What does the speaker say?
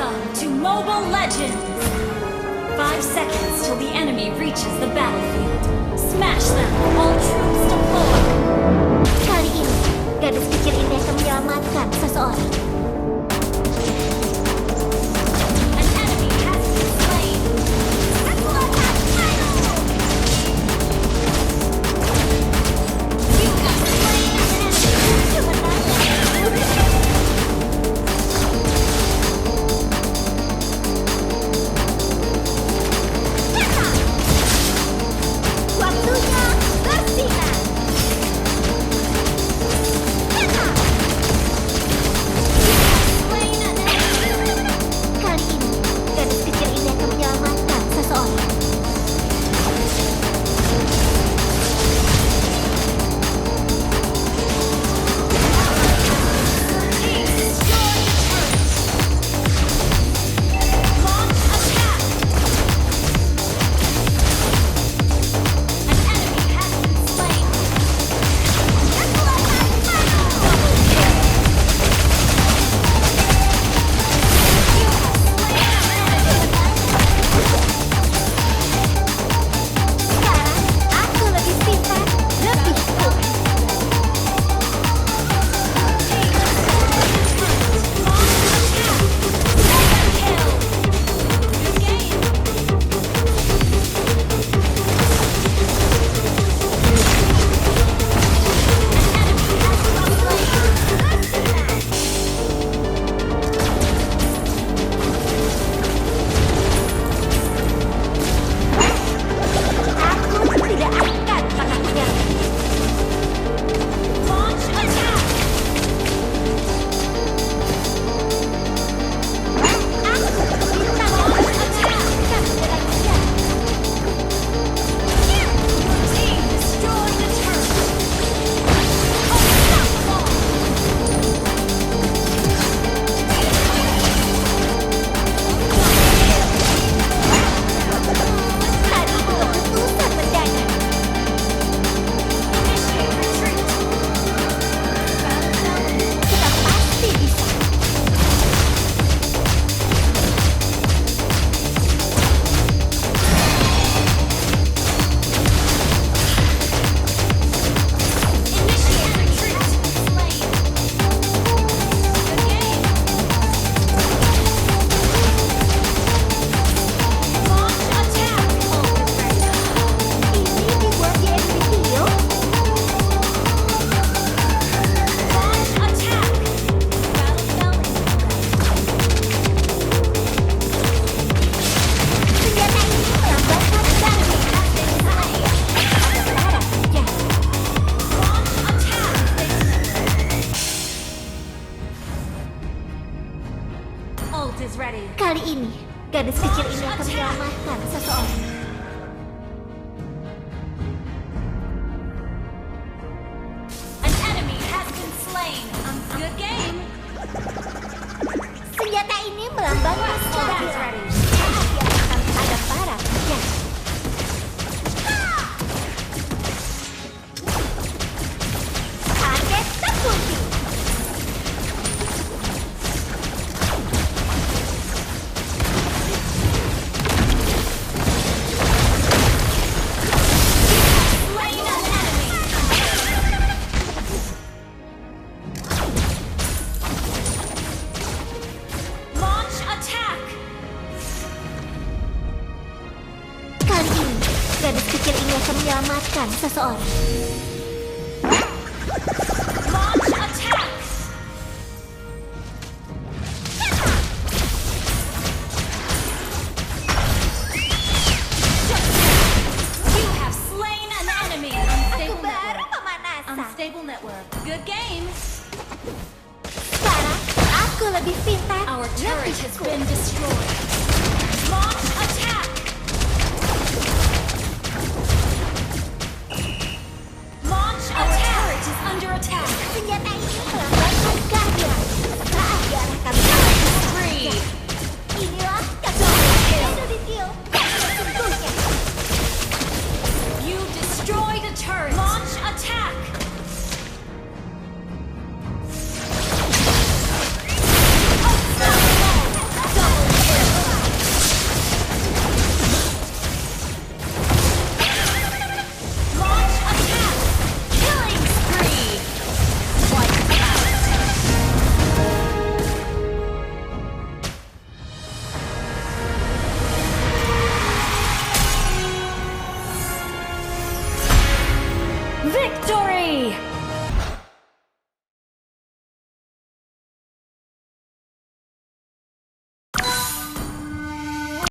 Welcome to Mobile Legends! 5 seconds till the enemy reaches the battlefield. Smash them! All troops deploy! Kali ini, gadis kecil ini akan menyelamatkan seseorang. An enemy has been slain! You have slain an enemy! Waktunya bersinar. Slain an enemy! Kali ini, gadis kecil ini akan menyelamatkan seseorang. Launch attack! An enemy has been slain! Double kill! You have slain an enemy! Sekarang, aku lebih pintar, lebih kuat. Aku tidak akan pernah menyerah. Tadi keputusan mendadak. Kita pasti bisa. Ini dibuat di NVIDIA. Senjata ini melambangkan damai. Ada berharap, ya. Ult is ready. Kali ini, gadis kecil ini akan menyelamatkan seseorang. An enemy has been slain. Good game. Senjata ini melambangkan Ult is kehadiran. ready. Ada barat, ya. Target terkunci. Slain an enemy. Launch attack. Kali ini, gadis kecil ini akan menyelamatkan seseorang. Launch attack. You have slain an enemy. Aku Unstable baru network. pemanasan. Unstable network. Good game. Sekarang, aku lebih pintar, Our turret lebih has kuat. been destroyed. Launch attack. Launch attack. Our turret is under attack. Senjata ini melambangkan kehadiran. Saat diarahkan ke Free. inilah kekuatan NVIDIA. Sesungguhnya. You destroyed a turret. Launch attack. Double Victory!